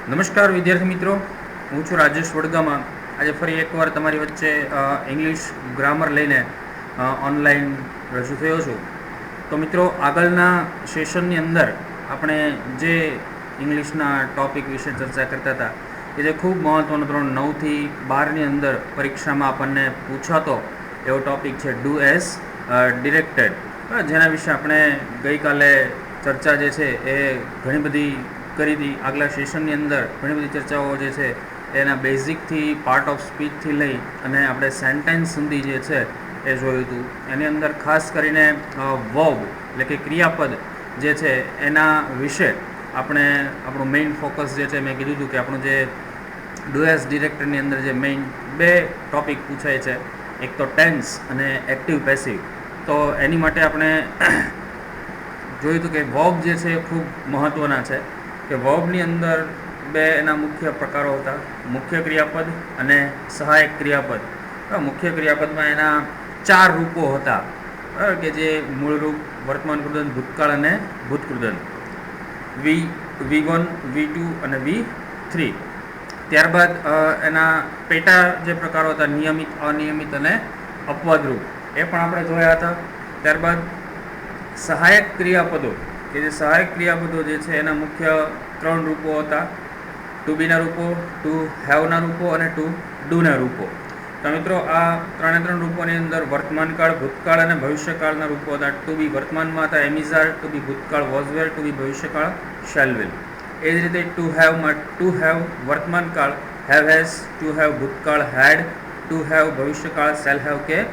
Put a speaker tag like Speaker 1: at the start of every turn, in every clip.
Speaker 1: નમસ્કાર વિદ્યાર્થી મિત્રો, હું છું રાજેશ વડગામા. આજે ફરી એકવાર તમારી વચ્ચે ઇંગ્લિશ ગ્રામર લઈને ઓનલાઈન રજૂ થયો છું. તો મિત્રો, આગળના સેશનની અંદર આપણે જે ઇંગ્લિશના ટૉપિક વિશે ચર્ચા કરતા હતા કે જે ખૂબ મહત્ત્વનો ધોરણ 9થી 12ની અંદર પરીક્ષામાં આપણને પૂછાતો એવો ટૉપિક છે ડુ એઝ ડિરેક્ટેડ, જેના વિશે આપણે ગઈકાલે ચર્ચા જે છે એ ઘણી બધી કરી હતી. આગલા સેશનની અંદર ઘણી બધી ચર્ચાઓ જે છે એના બેઝિકથી પાર્ટ ઓફ સ્પીચથી લઈ અને આપણે સેન્ટેન્સ સુધી જે છે એ જોયું હતું. એની અંદર ખાસ કરીને વર્બ એટલે કે ક્રિયાપદ જે છે એના વિશે આપણે આપણું મેઇન ફોકસ જે છે મેં કીધું હતું કે આપણું જે ડુ એઝ ડિરેક્ટરની અંદર જે મેઇન બે ટૉપિક પૂછાય છે, એક તો ટેન્સ અને એક્ટિવ પેસિવ. તો એની માટે આપણે જોયું હતું કે વર્બ જે છે એ ખૂબ મહત્ત્વના છે કે વર્બની અંદર બે એના મુખ્ય પ્રકારો હતા, મુખ્ય ક્રિયાપદ અને સહાયક ક્રિયાપદ. મુખ્ય ક્રિયાપદમાં એના 4 રૂપો હતા, બરાબર, કે જે મૂળ રૂપ, વર્તમાન કૃદંત, ભૂતકાળ અને ભૂતકૃદંત. V1, V2 અને V3. ત્યારબાદ એના પેટા જે પ્રકારો હતા, નિયમિત, અનિયમિત અને અપવાદ રૂપ, એ પણ આપણે જોયા હતા. ત્યારબાદ સહાયક ક્રિયાપદો, કે જે સહાયક ક્રિયાપદો જે છે એના મુખ્ય 3 રૂપો હતા, ટુ બીના રૂપો, ટુ હેવના રૂપો અને ટુ ડુના રૂપો. તો મિત્રો, આ 3 રૂપોની અંદર વર્તમાનકાળ, ભૂતકાળ અને ભવિષ્યકાળના રૂપો હતા. ટુ બી વર્તમાનમાં હતા એમિઝાર, ટુ બી ભૂતકાળ વોઝ વેર, ટુ બી ભવિષ્યકાળ શેલ વિલ. એ જ રીતે ટુ હેવમાં ટુ હેવ વર્તમાનકાળ હેવ હેઝ, ટુ હેવ ભૂતકાળ હેડ, ટુ હેવ ભવિષ્યકાળ શેલ હેવ કે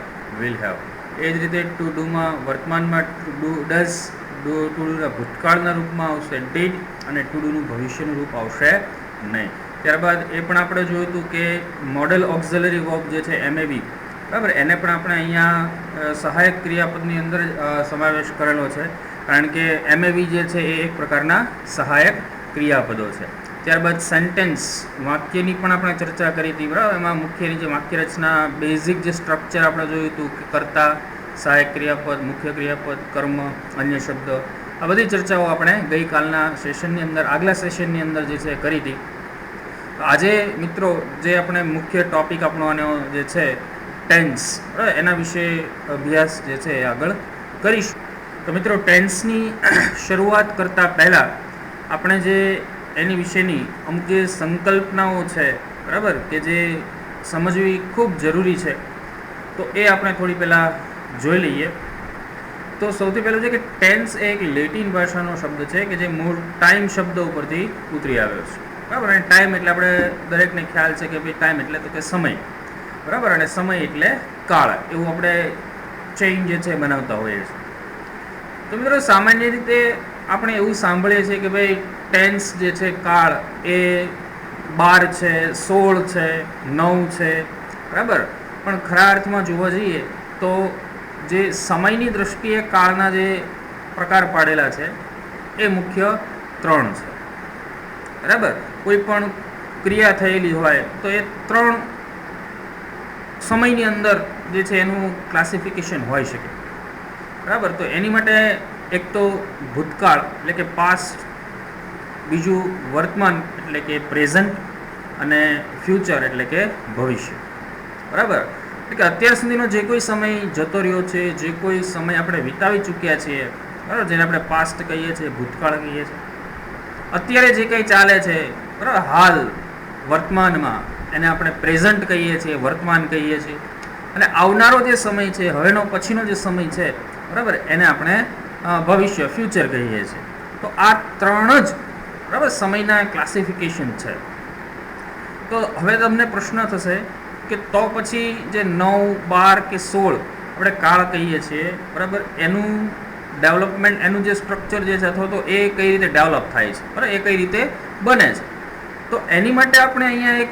Speaker 1: વિલ હેવ. એ જ રીતે ટુ ડુમાં વર્તમાનમાં ડુ ડઝ, ટુ ડુના ભૂતકાળના રૂપમાં આવશે ડીડ અને ટુ ડુનું ભવિષ્યનું રૂપ આવશે નહીં. ત્યારબાદ એ પણ આપણે જોયું હતું કે મોડેલ ઓક્ઝિલરી વર્બ જે છે MAV, બરાબર, એને પણ આપણે અહીંયા સહાયક ક્રિયાપદની અંદર સમાવેશ કરેલો છે, કારણ કે MAV જે છે એ એક પ્રકારના સહાયક ક્રિયાપદો છે. ત્યારબાદ સેન્ટેન્સ, વાક્યની પણ આપણે ચર્ચા કરી હતી, બરાબર. એમાં મુખ્યની જે વાક્ય રચના, બેઝિક જે સ્ટ્રક્ચર આપણે જોયું હતું કે કર્તા, સહાયક ક્રિયાપદ, મુખ્ય ક્રિયાપદ, કર્મ, અન્ય શબ્દ, આ બધી ચર્ચાઓ આપણે ગઈકાલના સેશનની અંદર, આગલા સેશનની અંદર જે છે કરી હતી. આજે મિત્રો જે આપણે મુખ્ય ટૉપિક આપણો જે છે ટેન્સ, એના વિશે અભ્યાસ જે છે એ આગળ કરીશું. તો મિત્રો, ટેન્સની શરૂઆત કરતાં પહેલાં આપણે જે એની વિશેની અમુક જે સંકલ્પનાઓ છે, બરાબર, કે જે સમજવી ખૂબ જરૂરી છે, તો એ આપણે થોડી પહેલાં જોઈ લઈએ. તો સૌથી પહેલું છે કે ટેન્સ એ એક લેટિન ભાષાનો શબ્દ છે કે જે મૂળ ટાઈમ શબ્દ ઉપરથી ઉતરી આવ્યો છે, બરાબર. અને ટાઈમ એટલે આપણે દરેકને ખ્યાલ છે કે ભાઈ ટાઈમ એટલે તો કે સમય, બરાબર, અને સમય એટલે કાળ, એવું આપણે ચેઇન જે છે બનાવતા હોઈએ છીએ. તો મિત્રો, સામાન્ય રીતે આપણે એવું સાંભળીએ છીએ કે ભાઈ ટેન્સ જે છે, કાળ, એ 12 છે, 16 છે, 9 છે, બરાબર. પણ ખરા અર્થમાં જોવા જઈએ તો જે સમયની દૃષ્ટિએ કાળના જે પ્રકાર પાડેલા છે એ મુખ્ય 3 છે, બરાબર. કોઈ પણ ક્રિયા થયેલી હોય તો એ 3 સમયની અંદર જે છે એનું ક્લાસિફિકેશન હોઈ શકે, બરાબર. તો એની માટે એક તો ભૂતકાળ એટલે કે પાસ્ટ, બીજું વર્તમાન એટલે કે પ્રેઝન્ટ અને ફ્યુચર એટલે કે ભવિષ્ય, બરાબર. એટલે કે અત્યાર સુધીનો જે કોઈ સમય જતો રહ્યો છે, જે કોઈ સમય આપણે વિતાવી ચૂક્યા છીએ, બરાબર, જેને આપણે પાસ્ટ કહીએ છીએ, ભૂતકાળ કહીએ છીએ. અત્યારે જે કંઈ ચાલે છે, બરાબર, હાલ વર્તમાનમાં, એને આપણે પ્રેઝન્ટ કહીએ છીએ, વર્તમાન કહીએ છીએ. અને આવનારો જે સમય છે, હવેનો પછીનો જે સમય છે, બરાબર, એને આપણે ભવિષ્ય, ફ્યુચર કહીએ છીએ. તો આ 3 જ, બરાબર, સમયના ક્લાસિફિકેશન છે. તો હવે તમને પ્રશ્ન થશે કે તો પછી જે 9, 12 કે 16 આપણે કાળ કહીએ છીએ, બરાબર, એનું ડેવલપમેન્ટ, એનું જે સ્ટ્રક્ચર જે છે અથવા તો એ કઈ રીતે ડેવલપ થાય છે, બરાબર, એ કઈ રીતે બને છે. તો એની માટે આપણે અહીંયા એક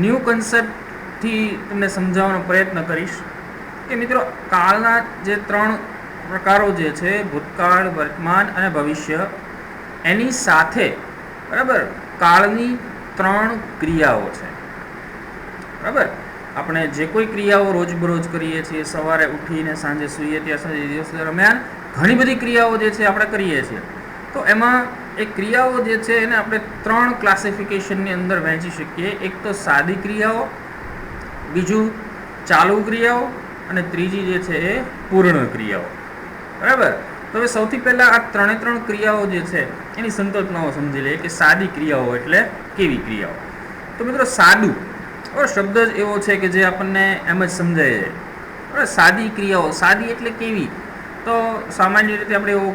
Speaker 1: ન્યૂ કન્સેપ્ટથી તમને સમજાવવાનો પ્રયત્ન કરીશ કે મિત્રો, કાળના જે 3 પ્રકારો જે છે, ભૂતકાળ, વર્તમાન અને ભવિષ્ય, એની સાથે, બરાબર, કાળની 3 ક્રિયાઓ છે, બરાબર. આપણે જે કોઈ ક્રિયાઓ રોજબરોજ કરીએ છીએ, સવારે ઉઠીને સાંજે સૂઈએ ત્યાં સુધી દિવસ દરમિયાન ઘણી બધી ક્રિયાઓ જે છે આપણે કરીએ છીએ. તો એમાં એ ક્રિયાઓ જે છે એને આપણે 3 ક્લાસિફિકેશનની અંદર વહેંચી શકીએ. એક તો સાદી ક્રિયાઓ, બીજું ચાલુ ક્રિયાઓ અને ત્રીજી જે છે એ પૂર્ણ ક્રિયાઓ. બરાબર. તો હવે સૌથી પહેલાં આ 3 ક્રિયાઓ જે છે એની સંકલ્પનાઓ સમજી લઈએ કે સાદી ક્રિયાઓ એટલે કેવી ક્રિયાઓ. તો મિત્રો સાદું શબ્દ જ એવો છે કે જે આપણને એમ જ સમજાય છે. સાદી ક્રિયાઓ, સાદી એટલે કેવી? તો સામાન્ય રીતે આપણે એવો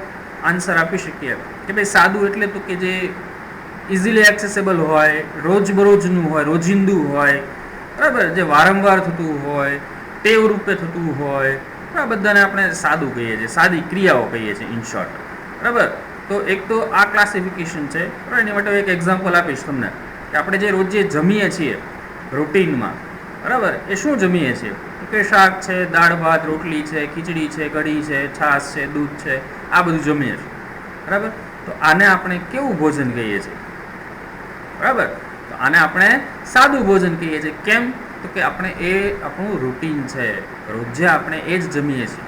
Speaker 1: આન્સર આપી શકીએ કે ભાઈ સાદું એટલે તો કે જે ઇઝીલી એક્સેસેબલ હોય, રોજબરોજનું હોય, રોજિંદુ હોય, બરાબર, જે વારંવાર થતું હોય, ટેવ રૂપે થતું હોય, આ બધાને આપણે સાદું કહીએ છીએ, સાદી ક્રિયાઓ કહીએ છીએ ઇન શોર્ટ. બરાબર. તો એક તો આ ક્લાસિફિકેશન છે. બરાબર. એની માટે એક એક્ઝામ્પલ આપીશ તમને કે આપણે જે રોજ જમીએ છીએ રૂટીનમાં, બરાબર, એ શું જમીએ છીએ? કે શાક છે, દાળ ભાત, રોટલી છે, ખીચડી છે, કઢી છે, છાશ છે, દૂધ છે, આ બધું જમીએ છીએ. બરાબર. તો આને આપણે કેવું ભોજન કહીએ છીએ? બરાબર. તો આને આપણે સાદું ભોજન કહીએ છીએ. કેમ? તો કે આપણે એ આપણું રૂટીન છે, રોજે આપણે એ જ જમીએ છીએ.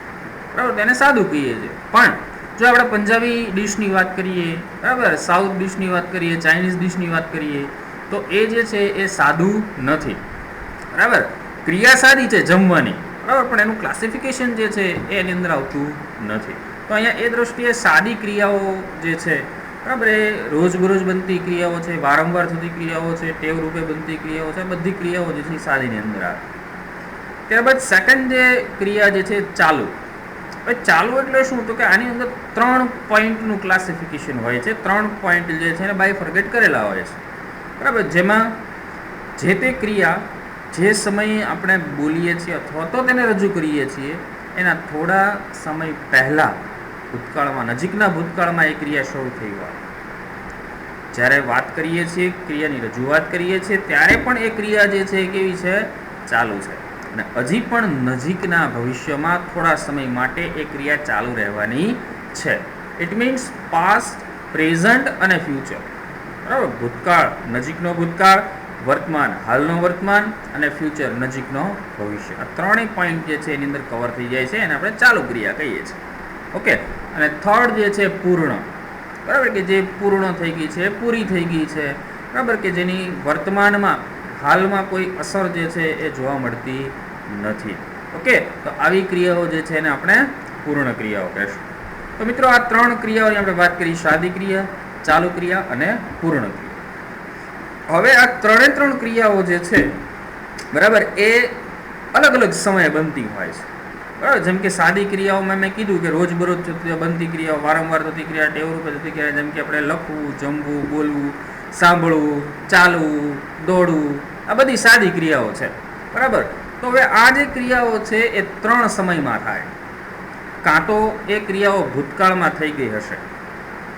Speaker 1: બરાબર. તેને સાદું કહીએ છીએ. પણ જો આપણે પંજાબી ડિશની વાત કરીએ, બરાબર, સાઉથ ડિશની વાત કરીએ, ચાઇનીઝ ડિશની વાત કરીએ, તો એ જે છે એ સાદું નથી. બરાબર. ક્રિયા સાદી છે જમવાની, બરાબર, પણ એનું ક્લાસિફિકેશન જે છે એ એની અંદર આવતું નથી. તો અહીંયા એ દ્રષ્ટિએ સાદી ક્રિયાઓ જે છે, બરાબર, એ રોજબરોજ બનતી ક્રિયાઓ છે, વારંવાર થતી ક્રિયાઓ છે, ટેવ રૂપે બનતી ક્રિયાઓ છે, બધી ક્રિયાઓ જે છે એ સાદીની અંદર આવે. ત્યારબાદ સેકન્ડ જે ક્રિયા જે છે ચાલુ. હવે ચાલુ એટલે શું? તો કે આની અંદર 3 પોઈન્ટનું ક્લાસિફિકેશન હોય છે. 3 પોઈન્ટ જે છે એને બાયફર્ગેટ કરેલા હોય છે. બરાબર. જેમાં જે તે ક્રિયા જે સમયે આપણે બોલીએ છીએ અથવા તો તેને રજૂ કરીએ છીએ એના થોડા સમય પહેલાં ભૂતકાળમાં, નજીકના ભૂતકાળમાં એ ક્રિયા શરૂ થઈ હોય. જ્યારે વાત કરીએ છીએ, ક્રિયાની રજૂઆત કરીએ છીએ, ત્યારે પણ એ ક્રિયા જે છે એ કેવી છે? ચાલુ છે. અને હજી પણ નજીકના ભવિષ્યમાં થોડા સમય માટે એ ક્રિયા ચાલુ રહેવાની છે. ઇટ મીન્સ પાસ્ટ, પ્રેઝન્ટ અને ફ્યુચર. બરાબર. ભૂતકાળ, નજીકનો ભૂતકાળ, વર્તમાન, હાલનો વર્તમાન, અને ફ્યુચર, નજીકનો ભવિષ્ય. આ 3 પોઈન્ટ જે છે એની અંદર કવર થઈ જાય છે અને આપણે ચાલુ ક્રિયા કહીએ છીએ. ઓકે. અને થર્ડ જે છે પૂર્ણ. બરાબર, કે જે પૂર્ણ થઈ ગઈ છે, પૂરી થઈ ગઈ છે. બરાબર, કે જેની વર્તમાનમાં, હાલમાં કોઈ અસર જે છે એ જોવા મળતી નથી. ઓકે. તો આવી ક્રિયાઓ જે છે એને આપણે પૂર્ણ ક્રિયાઓ કહેશું. તો મિત્રો આ 3 ક્રિયાઓની આપણે વાત કરી: સાદી ક્રિયા, ચાલુ ક્રિયા અને પૂર્ણ ક્રિયા. હવે આ 3 ક્રિયાઓ જે છે, બરાબર, એ અલગ અલગ સમયે બનતી હોય છે. બરાબર. જેમ કે સાદી ક્રિયાઓમાં મેં કીધું કે રોજબરોજ બનતી ક્રિયાઓ, વારંવાર થતી ક્રિયા, ટેવ રૂપે થતી ક્રિયા, જેમ કે આપણે લખવું, જમવું, બોલવું, સાંભળવું, ચાલવું, દોડવું, આ બધી સાદી ક્રિયાઓ છે. બરાબર. તો હવે આ જે ક્રિયાઓ છે એ 3 સમયમાં થાય. કાં તો એ ક્રિયાઓ ભૂતકાળમાં થઈ ગઈ હશે.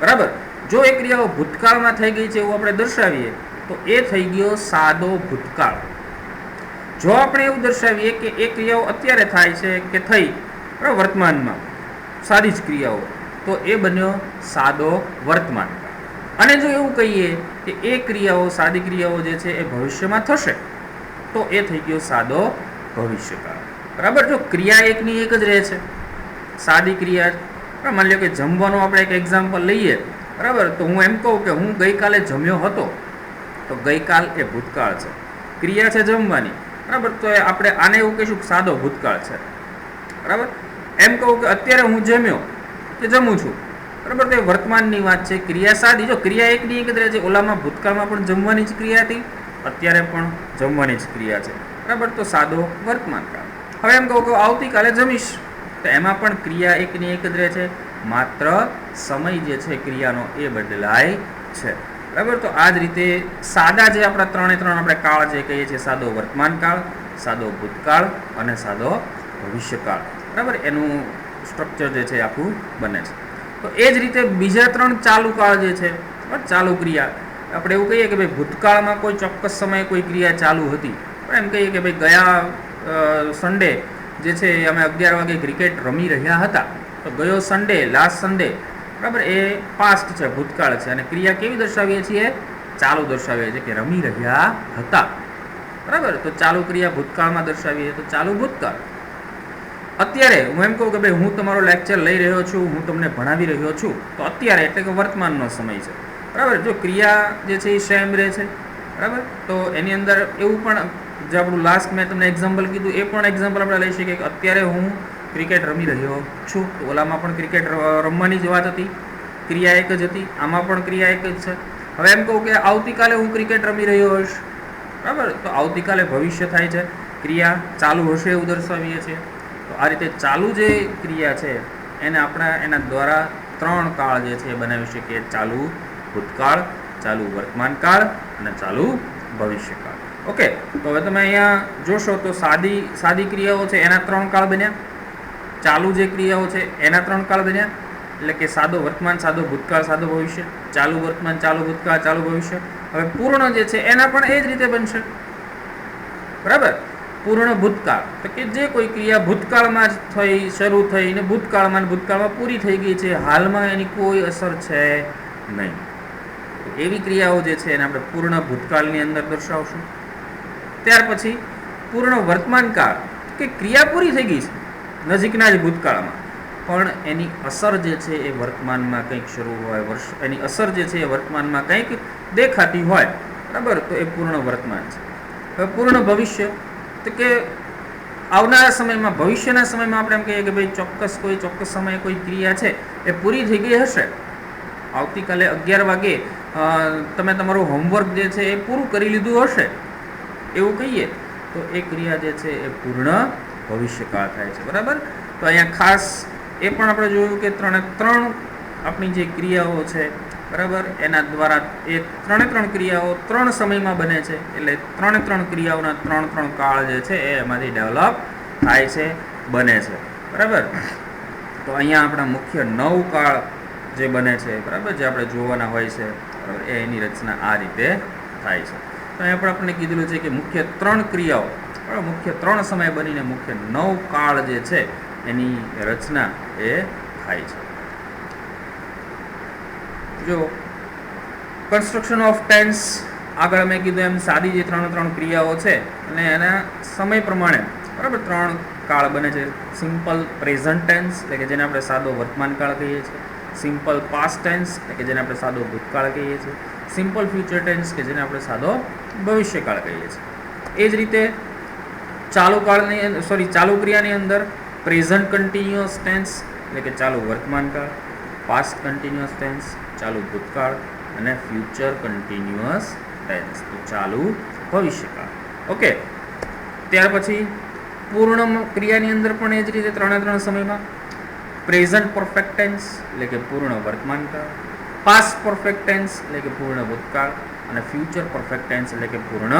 Speaker 1: બરાબર. જો એ ક્રિયાઓ ભૂતકાળમાં થઈ ગઈ છે એવું આપણે દર્શાવીએ તો એ થઈ ગયો સાદો ભૂતકાળ. જો આપણે એવું દર્શાવીએ કે એ ક્રિયાઓ અત્યારે થાય છે કે થઈ, બરાબર, વર્તમાનમાં, સાદી જ ક્રિયાઓ, તો એ બન્યો સાદો વર્તમાન. અને જો એવું કહીએ કે એ ક્રિયાઓ, સાદી ક્રિયાઓ જે છે એ ભવિષ્યમાં થશે, તો એ થઈ ગયો સાદો ભવિષ્યકાળ. બરાબર. જો ક્રિયા એકની એક જ રહે છે, સાદી ક્રિયા, માની લો કે જમવાનું આપણે એક એક્ઝામ્પલ લઈએ, બરાબર, તો હું એમ કહું કે હું ગઈકાલે જમ્યો હતો, તો ગઈકાલ એ ભૂતકાળ છે, ક્રિયા છે જમવાની. બરાબર. તો આપણે આને એવું કહીશું કે સાદો ભૂતકાળ છે. બરાબર. એમ કહું કે અત્યારે હું જમ્યો કે જમું છું, બરાબર, તો એ વર્તમાનની વાત છે, ક્રિયા સાદી. જો ક્રિયા એકની એક જ રહે છે, ઓલામાં ભૂતકાળમાં પણ જમવાની જ ક્રિયા હતી, અત્યારે પણ જમવાની જ ક્રિયા છે. બરાબર. તો સાદો વર્તમાન કાળ. હવે એમ કહું કે આવતીકાલે જમીશ, તો એમાં પણ ક્રિયા એકની એક જ રહે છે, માત્ર સમય જે છે ક્રિયાનો એ બદલાય છે. બરાબર. તો આ જ રીતે સાદા જે આપણા 3 આપણે કાળ જે કહીએ છીએ, સાદો વર્તમાન કાળ, સાદો ભૂતકાળ અને સાદો ભવિષ્યકાળ. બરાબર. એનું સ્ટ્રક્ચર જે છે આખું બને છે. તો એ જ રીતે બીજા 3 ચાલુ કાળ જે છે, ચાલુ ક્રિયા, આપણે એવું કહીએ કે ભાઈ ભૂતકાળમાં કોઈ ચોક્કસ સમયે કોઈ ક્રિયા ચાલુ હતી. એમ કહીએ કે ભાઈ ગયા સન્ડે જે છે અમે 11 વાગે ક્રિકેટ રમી રહ્યા હતા, તો ગયો સન્ડે, લાસ્ટ સન્ડે, બરાબર, એ પાસ્ટ છે, ભૂતકાળ છે. અને ક્રિયા કેવી દર્શાવીએ છીએ? ચાલુ દર્શાવીએ છીએ કે રમી રહ્યા હતા. બરાબર. તો ચાલુ ક્રિયા ભૂતકાળમાં દર્શાવીએ તો ચાલુ ભૂતકાળ. અત્યારે હું એમ કહું કે ભાઈ હું તમારો લેક્ચર લઈ રહ્યો છું, હું તમને ભણાવી રહ્યો છું, તો અત્યારે એટલે કે વર્તમાનનો સમય છે, બરાબર. જો ક્રિયા જે છે એ સેમ રહે છે, બરાબર. તો એની અંદર એવું પણ જે આપણું લાસ્ટ મેં તમને એક્ઝામ્પલ કીધું એ પણ એક્ઝામ્પલ આપણે લઈ શકીએ કે અત્યારે હું ક્રિકેટ રમી રહ્યો છું, તો ઓલામાં પણ ક્રિકેટ રમવાની જ વાત હતી, ક્રિયા એક જ હતી, આમાં પણ ક્રિયા એક જ છે. હવે એમ કહું કે આવતીકાલે હું ક્રિકેટ રમી રહ્યો હોઈશ, બરાબર, તો આવતીકાલે ભવિષ્ય થાય છે, ક્રિયા ચાલુ હશે એવું દર્શાવીએ છીએ. તો આ રીતે ચાલુ જે ક્રિયા છે એને આપણે એના દ્વારા 3 કાળ જે છે એ બનાવી શકીએ: ચાલુ ભૂતકાળ, ચાલુ વર્તમાન કાળ અને ચાલુ ભવિષ્યકાળ. ઓકે, તો હવે તમે અહીંયા જોશો તો સાદી ક્રિયાઓ છે એના 3 કાળ બન્યા, ચાલુ જે ક્રિયાઓ છે એના 3 કાળ બન્યા, એટલે કે સાદો વર્તમાન, સાદો ભૂતકાળ, સાદો ભવિષ્ય, ચાલુ વર્તમાન, ચાલુ ભૂતકાળ, ચાલુ ભવિષ્ય. હવે પૂર્ણ જે છે એના પણ એ જ રીતે બનશે, બરાબર. પૂર્ણ ભૂતકાળ તો કે જે કોઈ ક્રિયા ભૂતકાળમાં જ થઈ, શરૂ થઈ ને ભૂતકાળમાં પૂરી થઈ ગઈ છે, હાલમાં એની કોઈ અસર છે નહીં, એવી ક્રિયાઓ જે છે એને આપણે પૂર્ણ ભૂતકાળની અંદર દર્શાવશું. ત્યાર પછી પૂર્ણ વર્તમાન કાળ કે ક્રિયા પૂરી થઈ ગઈ છે નજીકના જ ભૂતકાળમાં, પણ એની અસર જે છે એ વર્તમાનમાં કંઈક શરૂ હોય, એની અસર જે છે એ વર્તમાનમાં કંઈક દેખાતી હોય, બરાબર, તો એ પૂર્ણ વર્તમાન છે. હવે પૂર્ણ ભવિષ્ય તો કે આવનારા સમયમાં, ભવિષ્યના સમયમાં આપણે એમ કહીએ કે ભાઈ કોઈ ચોક્કસ સમયે કોઈ ક્રિયા છે એ પૂરી થઈ ગઈ હશે, આવતીકાલે 11 વાગે તમે તમારું હોમવર્ક જે છે એ પૂરું કરી લીધું હશે, એવું કહીએ તો એ ક્રિયા જે છે એ પૂર્ણ ભવિષ્યકાળ થાય છે, બરાબર. તો અહીંયા ખાસ એ પણ આપણે જોયું કે 3 આપણી જે ક્રિયાઓ છે, બરાબર, એના દ્વારા એ 3 ક્રિયાઓ 3 સમયમાં બને છે, એટલે 3 ક્રિયાઓના 3 કાળ જે છે એ એમાંથી ડેવલપ થાય છે, બને છે, બરાબર. તો અહીંયા આપણા મુખ્ય 9 કાળ જે બને છે, બરાબર, જે આપણે જોવાના હોય છે, બરાબર, એની રચના આ રીતે થાય છે. તો અહીંયા પણ આપણે કીધેલું છે કે મુખ્ય 3 ક્રિયાઓ, બરાબર, મુખ્ય 3 સમય બનીને મુખ્ય 9 કાળ જે છે એની રચના એ થાય છે. જો કન્સ્ટ્રક્શન ઓફ ટેન્સ, આગળ મેં કીધું એમ સાદી જે 3 ક્રિયાઓ છે અને એના સમય પ્રમાણે, બરાબર, 3 કાળ બને છે. સિમ્પલ પ્રેઝન્ટ ટેન્સ એટલે કે જેને આપણે સાદો વર્તમાન કાળ કહીએ છીએ, સિમ્પલ પાસ્ટ ટેન્સ એટલે કે જેને આપણે સાદો ભૂતકાળ કહીએ છીએ, સિમ્પલ ફ્યુચર ટેન્સ કે જેને આપણે સાદો ભવિષ્યકાળ કહીએ છીએ. એ જ રીતે ચાલુ ક્રિયાની અંદર પ્રેઝન્ટ કન્ટિન્યુઅસ ટેન્સ એટલે કે ચાલુ વર્તમાન કાળ, પાસ્ટ કન્ટિન્યુઅસ ટેન્સ ચાલુ ભૂતકાળ અને ફ્યુચર કન્ટિન્યુઅસ ટેન્સ તો ચાલુ ભવિષ્યકાળ. ઓકે, ત્યાર પછી પૂર્ણ ક્રિયાની અંદર પણ એ જ રીતે 3 સમયમાં પ્રેઝન્ટ પરફેક્ટ ટેન્સ એટલે કે પૂર્ણ વર્તમાન કાળ, પાસ્ટ પરફેક્ટ ટેન્સ એટલે કે પૂર્ણ ભૂતકાળ અને ફ્યુચર પરફેક્ટ ટેન્સ એટલે કે પૂર્ણ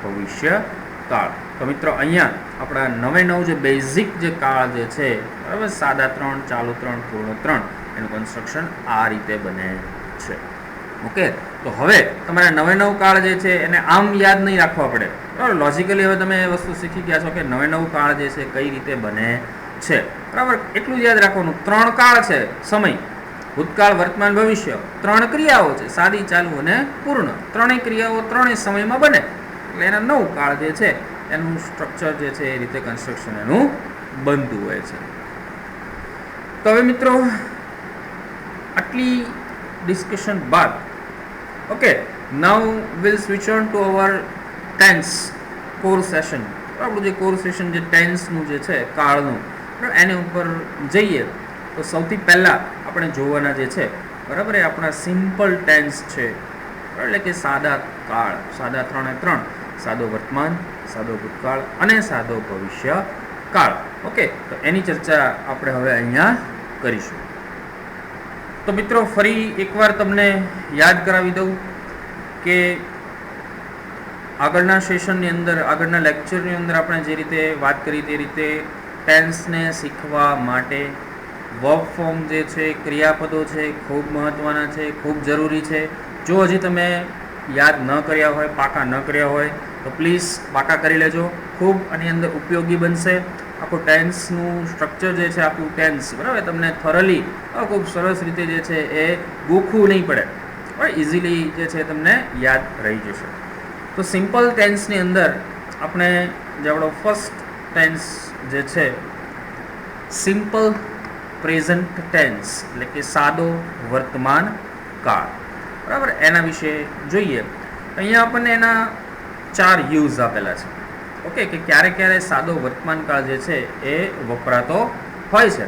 Speaker 1: ભવિષ્યકાળ. તો મિત્રો અહીંયા આપણા 9 જે બેઝિક જે કાળ જે છે, બરાબર, સાદા 3, ચાલુ 3, પૂર્ણ 3, એનું કન્સ્ટ્રક્શન આ રીતે બને છે. ઓકે, તો હવે તમારા 9 કાળ જે છે એને આમ યાદ નહીં રાખવા પડે, બરાબર. લોજિકલી હવે તમે એ વસ્તુ શીખી ગયા છો કે 9 કાળ જે છે કઈ રીતે બને છે, બરાબર. એટલું જ યાદ રાખવાનું, 3 કાળ છે, સમય, ભૂતકાળ, વર્તમાન, ભવિષ્ય, 3 ક્રિયાઓ છે, સાદી, ચાલુ અને પૂર્ણ. 3 ક્રિયાઓ 3 સમયમાં બને એટલે એના 9 કાળ જે છે એનું સ્ટ્રક્ચર જે છે એ રીતે કન્સ્ટ્રક્શન એનું બનતું હોય છે. તો હવે મિત્રો આટલી ડિસ્કશન બાદ, okay, now will switch on to our tense core session. આપણું જે કોર સેશન જે ટેન્સનું જે છે કાળનું, એની ઉપર જઈએ તો સૌથી પહેલાં આપણે જોવાના જે છે, બરાબર, એ આપણા સિમ્પલ ટેન્સ છે, એટલે કે સાદા કાળ, સાદા 3 સાદો વર્તમાન, સાદો ભૂતકાળ અને સાદો ભવિષ્યકાળ. ઓકે, તો એની ચર્ચા આપણે હવે અહીંયા કરીશું. તો મિત્રો ફરી એકવાર તમને યાદ કરાવી દઉં કે આગળના સેશનની અંદર, આગળના લેક્ચરની અંદર આપણે જે રીતે વાત કરી તે રીતે ટેન્સને શીખવા માટે વર્બ ફોર્મ જે છે, ક્રિયાપદો છે, ખૂબ મહત્ત્વના છે, ખૂબ જરૂરી છે. જો હજી તમે યાદ ન કર્યા હોય, પાકા ન કર્યા હોય તો પ્લીઝ પાકા કરી લેજો, ખૂબ આની અંદર ઉપયોગી બનશે. આખું ટેન્સનું સ્ટ્રક્ચર જે છે, આખું ટેન્સ, બરાબર, તમને થોરલી ખૂબ સરસ રીતે જે છે એ ગોખવું નહીં પડે, બરાબર, ઇઝીલી જે છે તમને યાદ રહી જશે. તો સિમ્પલ ટેન્સની અંદર આપણે જે આપણો ફર્સ્ટ ટેન્સ જે છે સિમ્પલ પ્રેઝન્ટ ટેન્સ એટલે કે સાદો વર્તમાન કાળ. બરાબર, એના વિશે જોઈએ. અહીંયા આપણને એના 4 યુઝ આપેલા છે. ઓકે, કે ક્યારે ક્યારે સાદો વર્તમાન કાળ જે છે એ વપરાતો હોય છે.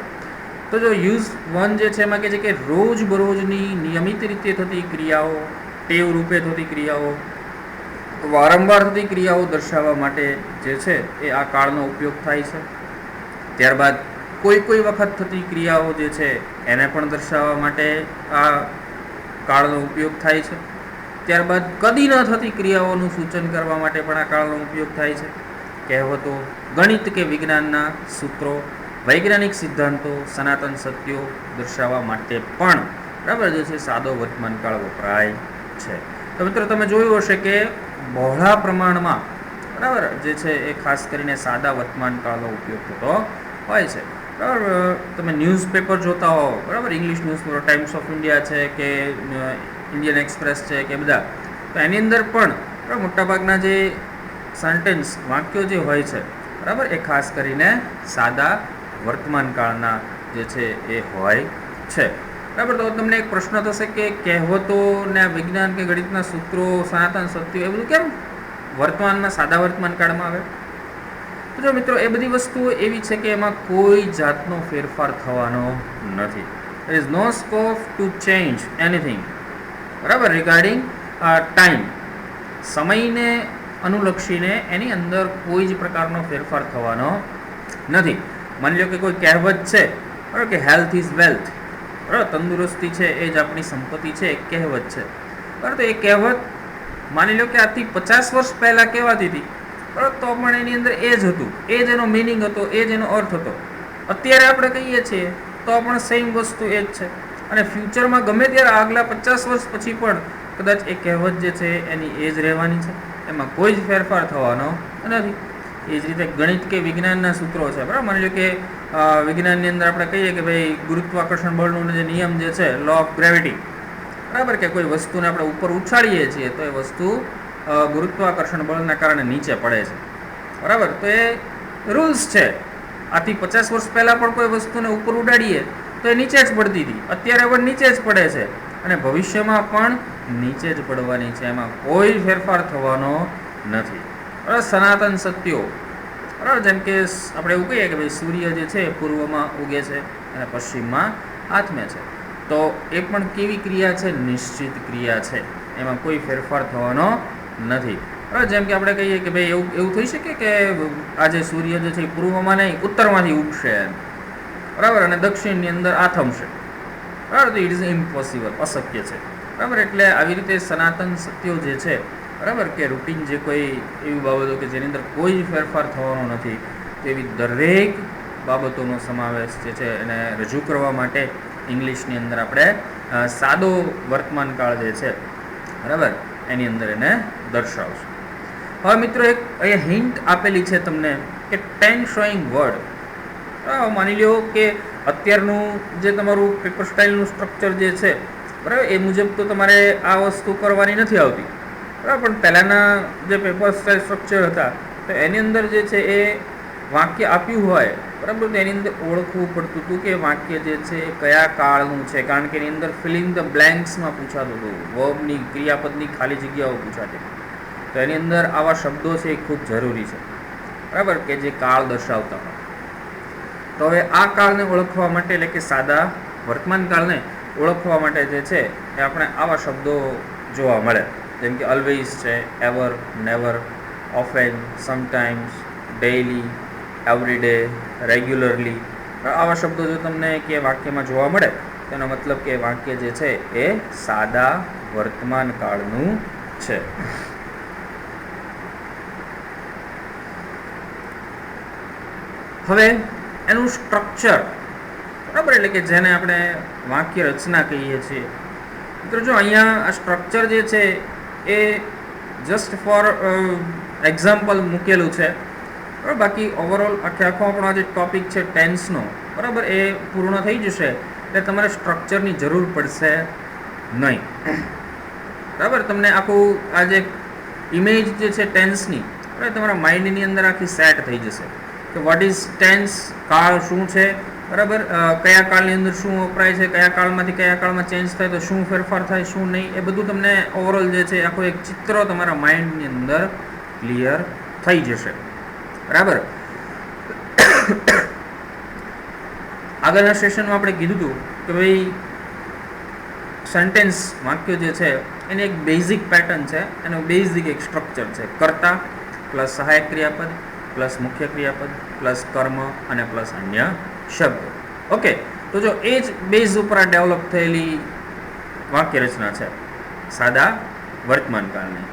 Speaker 1: તો જો યુઝ 1 જે છે એમાં કહે છે કે રોજબરોજની નિયમિત રીતે થતી ક્રિયાઓ, ટેવ રૂપે થતી ક્રિયાઓ, વારંવાર થતી ક્રિયાઓ દર્શાવવા માટે જે છે એ આ કાળનો ઉપયોગ થાય છે. ત્યારબાદ કોઈ વખત થતી ક્રિયાઓ જે છે એને પણ દર્શાવવા માટે આ કાળનો ઉપયોગ થાય છે. ત્યારબાદ કદી ન થતી ક્રિયાઓનું સૂચન કરવા માટે પણ આ કાળનો ઉપયોગ થાય છે. કહેવતો, ગણિત કે વિજ્ઞાનના સૂત્રો, વૈજ્ઞાનિક સિદ્ધાંતો, સનાતન સત્યો દર્શાવવા માટે પણ બરાબર જે છે સાદો વર્તમાન કાળ વપરાય છે. તો મિત્રો તમે જોયું હશે કે બહોળા પ્રમાણમાં બરાબર જે છે એ ખાસ કરીને સાદા વર્તમાન કાળનો ઉપયોગ થતો હોય છે. બરાબર, તમે ન્યૂઝપેપર જોતા હો, બરાબર, English newspaper, times of India છે કે ઇન્ડિયન એક્સપ્રેસ છે કે બધા, તો એની અંદર પણ મોટાભાગના જે સેન્ટેન્સ, વાક્યો જે હોય છે બરાબર એ ખાસ કરીને સાદા વર્તમાન કાળના જે છે એ હોય છે. બરાબર, તો તમને એક પ્રશ્ન થશે કે કહેવતો ને વિજ્ઞાન કે ગણિતના સૂત્રો, સનાતન સત્યો એ બધું કેમ વર્તમાનમાં સાદા વર્તમાન કાળમાં આવે? તો જો મિત્રો, એ બધી વસ્તુઓ એવી છે કે એમાં કોઈ જાતનો ફેરફાર થવાનો નથી. there is no scope to change anything, બરાબર, રિગાર્ડિંગ ટાઈમ. સમયને અનુલક્ષીને એની અંદર કોઈ જ પ્રકારનો ફેરફાર થવાનો નથી. માની લો કે કોઈ કહેવત છે બરાબર કે હેલ્થ ઇઝ વેલ્થ, બરાબર, તંદુરસ્તી છે એ જ આપણી સંપત્તિ છે, એક કહેવત છે. બરાબર, તો એ કહેવત માની લો કે આજથી 50 વર્ષ પહેલાં કહેવાતી હતી, બરાબર, તો પણ એની અંદર એ જ હતું, એ જ એનો મિનિંગ હતો, એ જ એનો અર્થ હતો. અત્યારે આપણે કહીએ છીએ તો પણ સેમ વસ્તુ એ જ છે. અને ફ્યુચરમાં ગમે ત્યારે આગલા 50 વર્ષ પછી પણ કદાચ એ કહેવત જે છે એની એ જ રહેવાની છે, એમાં કોઈ જ ફેરફાર થવાનો નથી. એ જ રીતે ગણિત કે વિજ્ઞાનના સૂત્રો છે, બરાબર, માની લો કે વિજ્ઞાનની અંદર આપણે કહીએ કે ભાઈ ગુરુત્વાકર્ષણ બળનો જે નિયમ જે છે, લો ઓફ ગ્રેવિટી, બરાબર, કે કોઈ વસ્તુને આપણે ઉપર ઉછાળીએ છીએ તો એ વસ્તુ ગુરુત્વાકર્ષણ બળના કારણે નીચે પડે છે. બરાબર, તો એ રૂલ્સ છે. આથી 50 વર્ષ પહેલાં પણ કોઈ વસ્તુને ઉપર ઉડાડીએ તો એ નીચે જ પડતી હતી, અત્યારે પણ નીચે જ પડે છે અને ભવિષ્યમાં પણ નીચે જ પડવાની છે. એમાં કોઈ ફેરફાર થવાનો નથી. બરાબર, સનાતન સત્યો, બરાબર, જેમ કે આપણે એવું કહીએ કે ભાઈ સૂર્ય જે છે પૂર્વમાં ઉગે છે અને પશ્ચિમમાં આથમે છે, તો એ પણ કેવી ક્રિયા છે? નિશ્ચિત ક્રિયા છે, એમાં કોઈ ફેરફાર થવાનો નથી. બરાબર, જેમ કે આપણે કહીએ કે ભાઈ એવું થઈ શકે કે આજે સૂર્ય જે છે એ પૂર્વમાં નહીં ઉત્તરમાંથી ઉગશે, બરાબર, અને દક્ષિણની અંદર આથમશે, બરાબર, તો ઇટ ઇઝ ઇમ્પોસિબલ, અશક્ય છે. બરાબર, એટલે આવી રીતે સનાતન સત્યો જે છે, બરાબર, કે રૂટીન જે કોઈ એવી બાબતો કે જેની અંદર કોઈ જ ફેરફાર થવાનો નથી, તેવી દરેક બાબતોનો સમાવેશ જે છે એને રજૂ કરવા માટે ઇંગ્લિશની અંદર આપણે સાદો વર્તમાન કાળ જે છે, બરાબર, એની અંદર એને દર્શાવશું. હવે મિત્રો, એક અહીંયા હિન્ટ આપેલી છે તમને કે ટેન શોઈંગ વર્ડ. માની લો કે અત્યારનું જે તમારું પેપર સ્ટાઇલનું સ્ટ્રક્ચર જે છે, બરાબર, એ મુજબ તો તમારે આ વસ્તુ કરવાની નથી આવતી, બરાબર, પણ પહેલાંના જે પેપર સ્ટાઇલ સ્ટ્રક્ચર હતા તો એની અંદર જે છે એ વાક્ય આપ્યું હોય, બરાબર, તો એની અંદર ઓળખવું પડતું હતું કે વાક્ય જે છે એ કયા કાળનું છે, કારણ કે એની અંદર ફિલિંગ ધ બ્લેન્ક્સમાં પૂછાતું હતું, વર્બની, ક્રિયાપદની ખાલી જગ્યાઓ પૂછાતી. તો એની અંદર આવા શબ્દો છે એ ખૂબ જરૂરી છે, બરાબર, કે જે કાળ દર્શાવતા હોય. તો હવે આ કાળને ઓળખવા માટે, એટલે કે સાદા વર્તમાન કાળને ઓળખવા માટે જે છે એ આપણે આવા શબ્દો જોવા મળે, જેમ કે ઓલવેઝ છે, ever, never, often, sometimes, daily, every day, regularly. આવા શબ્દો જો તમને કે વાક્યમાં જોવા મળે તેનો મતલબ કે વાક્ય જે છે એ સાદા વર્તમાન કાળનું છે. હવે એનું સ્ટ્રક્ચર, બરાબર, એટલે કે જેને આપણે વાક્ય રચના કહીએ છીએ. મિત્રો જો અહીંયા આ સ્ટ્રક્ચર જે છે એ જસ્ટ ફોર એક્ઝામ્પલ મૂકેલું છે, બરાબર. બાકી ઓવરઓલ આખો આપણો આ જે ટોપિક છે ટેન્સનો, બરાબર, એ પૂર્ણ થઈ જશે એટલે તમારે સ્ટ્રક્ચરની જરૂર પડશે નહીં, બરાબર. તમને આખું આ જે ઇમેજ જે છે ટેન્સની, બરાબર, તમારા માઇન્ડની અંદર આખી સેટ થઈ જશે કે વોટ ઇઝ ટેન્સ, કાળ શું છે, બરાબર. કયા કાળની અંદર શું વપરાય છે, કયા કાળમાંથી કયા કાળમાં ચેન્જ થાય તો શું ફેરફાર થાય, શું નહીં, એ બધું તમને ઓવરઓલ જે છે આખું એક ચિત્ર તમારા માઇન્ડની અંદર ક્લિયર થઈ જશે. બરાબર. આગળના સેશનમાં આપણે કીધું હતું કે ભાઈ સેન્ટેન્સ વાક્ય જે છે એની એક બેઝિક પેટર્ન છે, એનું બેઝિક એક સ્ટ્રક્ચર છે. કર્તા પ્લસ સહાયક ક્રિયાપદ પ્લસ મુખ્ય ક્રિયાપદ પ્લસ કર્મ અને પ્લસ અન્ય શબ્દ. ઓકે, તો જો એ જ બેઝ ઉપર ડેવલપ થયેલી વાક્ય રચના છે સાદા વર્તમાન કાળની,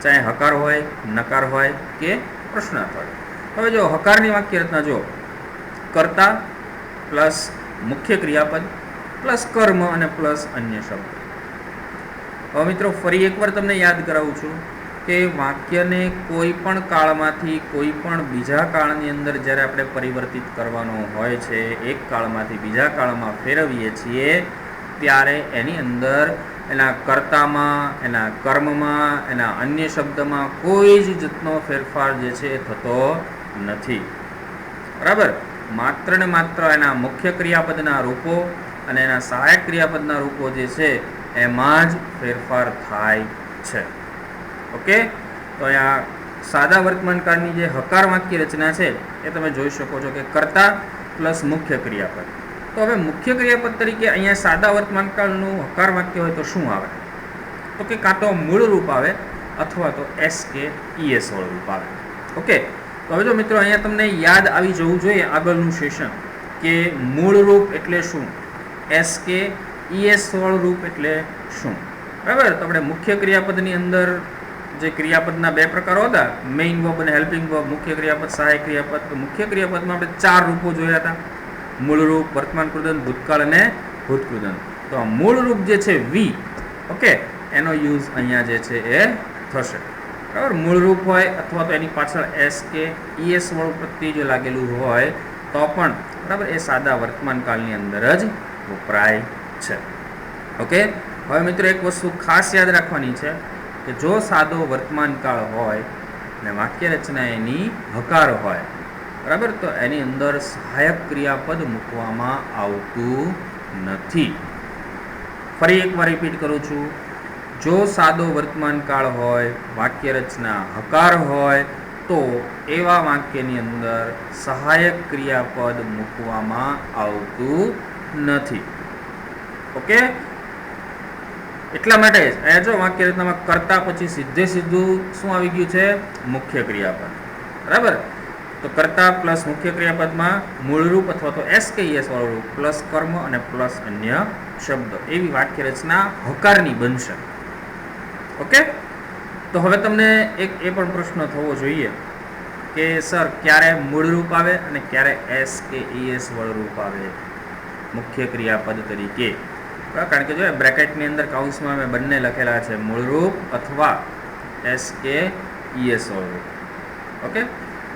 Speaker 1: ચાહે હકાર હોય, નકાર હોય કે પ્રશ્નાર્થ હોય. હવે જો હકારની વાક્ય રચના જો કર્તા પ્લસ મુખ્ય ક્રિયાપદ પ્લસ કર્મ અને પ્લસ અન્ય શબ્દ. હવે મિત્રો ફરી એકવાર તમને યાદ કરાવું છું કે વાક્યને કોઈ પણ કાળમાંથી કોઈ પણ બીજા કાળની અંદર જ્યારે આપણે પરિવર્તિત કરવાનો હોય છે, એક કાળમાંથી બીજા કાળમાં ફેરવીએ છીએ, ત્યારે એની અંદર એના કર્તામાં, એના કર્મમાં, એના અન્ય શબ્દમાં કોઈ જ જાતનો ફેરફાર જે છે એ થતો નથી. બરાબર. માત્ર ને માત્ર એના મુખ્ય ક્રિયાપદના રૂપો અને એના સહાયક ક્રિયાપદના રૂપો જે છે એમાં જ ફેરફાર થાય છે. ઓકે, તો અહીંયા સાદા વર્તમાન કાળની જે હકાર વાક્ય રચના છે એ તમે જોઈ શકો છો કે કર્તા પ્લસ મુખ્ય ક્રિયાપદ. તો હવે મુખ્ય ક્રિયાપદ તરીકે અહીંયા સાદા વર્તમાન કાળનું હકાર વાક્ય હોય તો શું આવે? તો કે કાં તો મૂળ રૂપ આવે અથવા તો એસ કે ઈએસ વાળું રૂપ આવે. ઓકે, તો હવે જો મિત્રો અહીંયા તમને યાદ આવી જવું જોઈએ આગળનું સેશન કે મૂળ રૂપ એટલે શું, એસ કે ઈએસ વાળું રૂપ એટલે શું. બરાબર. તો આપણે મુખ્ય ક્રિયાપદની અંદર જે ક્રિયાપદના બે પ્રકારો હતા, મેઇન વર્બ અને હેલ્પિંગ વર્બ, મુખ્ય ક્રિયાપદ, સહાયક ક્રિયાપદ. તો મુખ્ય ક્રિયાપદમાં આપણે 4 રૂપો જોયા હતા, મૂળ રૂપ, વર્તમાન કૃદંત, ભૂતકાળ અને ભૂતકૃદંત. તો આ મૂળ રૂપ જે છે વી, ઓકે, એનો યુઝ અહીંયા જે છે એ થશે. બરાબર. મૂળ રૂપ હોય અથવા તો એની પાછળ એસ કે ઈએસ વાળું પ્રત્યય જો લાગેલું હોય તો પણ બરાબર એ સાદા વર્તમાન કાળની અંદર જ વપરાય છે. ઓકે, હવે મિત્રો એક વસ્તુ ખાસ યાદ રાખવાની છે કે જો સાદો વર્તમાન કાળ હોય અને વાક્ય રચના એની હકાર હોય, બરાબર, તો એની અંદર સહાયક ક્રિયાપદ મૂકવામાં આવતું નથી. ફરી એકવાર રિપીટ કરું છું, જો સાદો વર્તમાન કાળ હોય, વાક્ય રચના હકાર હોય, તો એવા વાક્યની અંદર સહાયક ક્રિયાપદ મૂકવામાં આવતું નથી. ઓકે, એટલા માટે જ અહીંયા જો વાક્ય રચનામાં કર્તા પછી સીધું શું આવી ગયું છે? મુખ્ય ક્રિયાપદ. બરાબર. તો કર્તા પ્લસ મુખ્ય ક્રિયાપદમાં મૂળરૂપ અથવા તો એસ કે ઈએસ વાળું રૂપ પ્લસ કર્મ અને પ્લસ અન્ય શબ્દ, એવી વાક્ય રચના હકારની બનશે. ઓકે, તો હવે તમને એક એ પણ પ્રશ્ન થવો જોઈએ કે સર ક્યારે મૂળરૂપ આવે અને ક્યારે એસ કે ઈએસ વાળું રૂપ આવે મુખ્ય ક્રિયાપદ તરીકે? કારણ કે જો બ્રેકેટની અંદર કાઉન્સમાં મેં બંને લખેલા છે, મૂળરૂપ અથવા એસ કે ઈએસ વાળું રૂપ. ઓકે,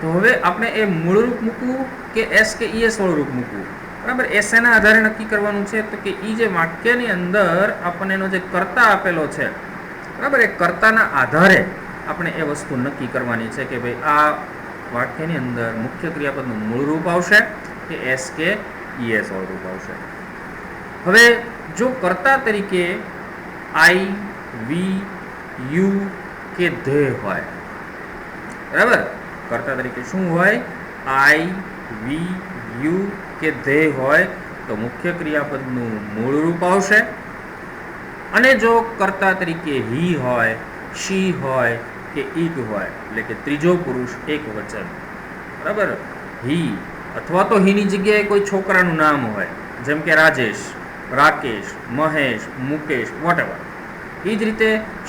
Speaker 1: તો હવે આપણે એ મૂળરૂપ મૂકવું કે એસ કે ઈએસ વાળું રૂપ મૂકવું, બરાબર, એ શેના આધારે નક્કી કરવાનું છે? તો કે એ જે વાક્યની અંદર આપણને એનો જે કર્તા આપેલો છે, બરાબર, એ કર્તાના આધારે આપણે એ વસ્તુ નક્કી કરવાની છે કે ભાઈ આ વાક્યની અંદર મુખ્ય ક્રિયાપદનું મૂળ રૂપ આવશે કે એસ કે ઈએસ વાળું રૂપ આવશે. હવે જો કર્તા તરીકે આઈ, વી, યુ કે ધે હોય, બરાબર, કર્તા તરીકે શું હોય? આઈ, વી, યુ કે ધે હોય તો મુખ્ય ક્રિયાપદનું મૂળ રૂપ આવશે. અને જો કર્તા તરીકે હી હોય, શી હોય કે ઈટ હોય, એટલે કે ત્રીજો પુરુષ એક વચન, બરાબર, હી અથવા તો હીની જગ્યાએ કોઈ છોકરાનું નામ હોય, જેમ કે રાજેશ, રાકેશ, મહેશ, મુકેશ, વોટએવર. એ જ રીતે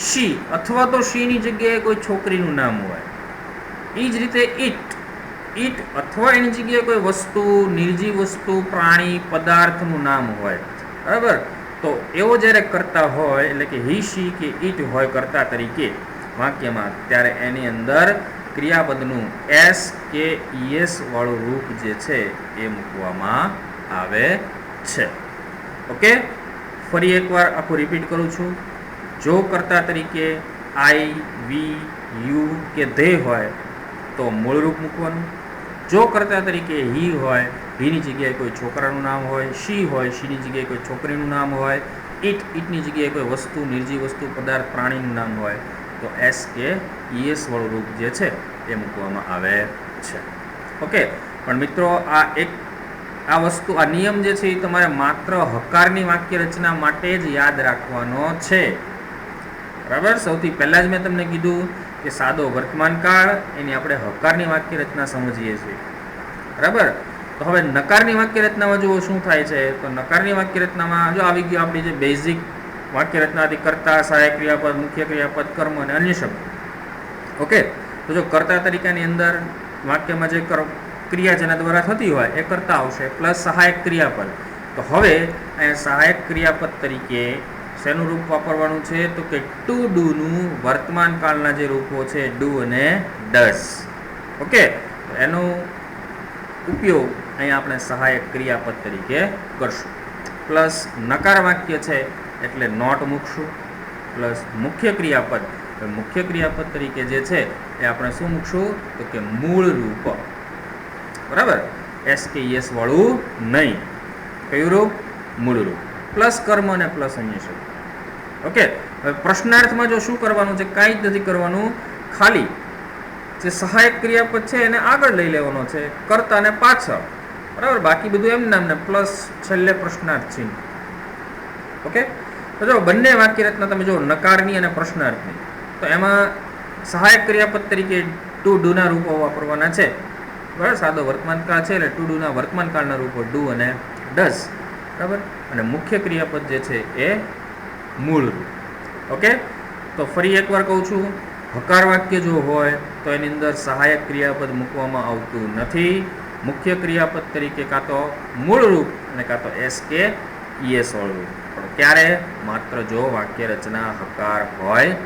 Speaker 1: શી અથવા તો શીની જગ્યાએ કોઈ છોકરીનું નામ હોય. એ જ રીતે ઈટ અથવા એની જગ્યાએ કોઈ વસ્તુ, નિર્જીવ વસ્તુ, પ્રાણી, પદાર્થનું નામ હોય, બરાબર. તો એવો જ્યારે કર્તા હોય, એટલે કે હી, શી કે ઈટ હોય કર્તા તરીકે વાક્યમાં, ત્યારે એની અંદર ક્રિયાપદનું એસ કે ઈએસ વાળું રૂપ જે છે એ મૂકવામાં આવે છે. ઓકે, ફરી એકવાર આખું રિપીટ કરું છું. જો કર્તા તરીકે આઈ, વી, યુ કે ધે હોય તો મૂળ રૂપ મૂકવાનું. જો કર્તા તરીકે હી હોય, હીની જગ્યાએ કોઈ છોકરાનું નામ હોય, શી હોય, શીની જગ્યાએ કોઈ છોકરીનું નામ હોય, ઈટની જગ્યાએ કોઈ વસ્તુ, નિર્જીવ વસ્તુ, પદાર્થ, પ્રાણીનું નામ હોય, તો એસ કે ઈએસ વાળું રૂપ જે છે એ મૂકવામાં આવે છે. ઓકે, પણ મિત્રો આ વસ્તુ, આ નિયમ જે છે એ તમારે માત્ર હકારની વાક્ય રચના માટે જ યાદ રાખવાનો છે. બરાબર. સૌથી પહેલાં જ મેં તમને કીધું કે સાદો વર્તમાન કાળ એની આપણે હકારની વાક્ય રચના સમજીએ છીએ. બરાબર. તો હવે નકારની વાક્ય રચનામાં જુઓ શું થાય છે. તો નકારની વાક્ય રચનામાં જો આવી ગયું આપણી જે બેઝિક વાક્ય રચના હતી, કર્તા, સહાયક ક્રિયાપદ, મુખ્ય ક્રિયાપદ, કર્મ અને અન્ય શબ્દ. ઓકે, તો જો કર્તા તરીકાની અંદર વાક્યમાં જે ક્રિયા જેના દ્વારા થતી હોય એ કર્તા આવશે, પ્લસ સહાયક ક્રિયાપદ. તો હવે અહીંયા સહાયક ક્રિયાપદ તરીકે શેનું રૂપ વાપરવાનું છે? તો કે ટુ ડુનું વર્તમાન કાળના જે રૂપો છે ડુ અને ડઝ. ઓકે, તો એનો ઉપયોગ અહીંયા આપણે સહાયક ક્રિયાપદ તરીકે કરશું. પ્લસ નકાર વાક્ય છે એટલે નોટ મૂકશું. પ્લસ મુખ્ય ક્રિયાપદ, તો મુખ્ય ક્રિયાપદ તરીકે જે છે એ આપણે શું મૂકશું? તો કે મૂળ રૂપ. બરાબર. એસ કે યસ વાળું નહીં. કયું રૂપ? મૂળ રૂપ. પ્લસ કર્મ અને પ્લસ અન્ય શબ્દ. ઓકે, હવે પ્રશ્નાર્થમાં જો શું કરવાનું છે? કાંઈ જ નથી કરવાનું, ખાલી જે સહાયક ક્રિયાપદ છે એને આગળ લઈ લેવાનો છે, કર્તા ને પાછળ. બરાબર. બાકી બધું એમ નામ ને પ્લસ છેલ્લે પ્રશ્નાર્થ ચિહ્ન. ઓકે, તો જો બંને વાક્ય રચના તમે જો નકારની અને પ્રશ્નાર્થની, તો એમાં સહાયક ક્રિયાપદ તરીકે ટુ ડુના રૂપો વાપરવાના છે. બરાબર. સાદો વર્તમાન કાળ છે એટલે ટુ ડુના વર્તમાન કાળના રૂપો ડુ અને ડઝ. બરાબર. અને મુખ્ય ક્રિયાપદ જે છે એ મૂળ રૂપ. ઓકે, તો ફરી એકવાર કહું છું, હકાર વાક્ય જો હોય તો એની અંદર સહાયક ક્રિયાપદ મૂકવામાં આવતું નથી. મુખ્ય ક્રિયાપદ તરીકે કાં તો મૂળ રૂપ અને કાં તો એસ કે ઈએસ વાળું રૂપ. પણ ક્યારે? માત્ર જો વાક્ય રચના હકાર હોય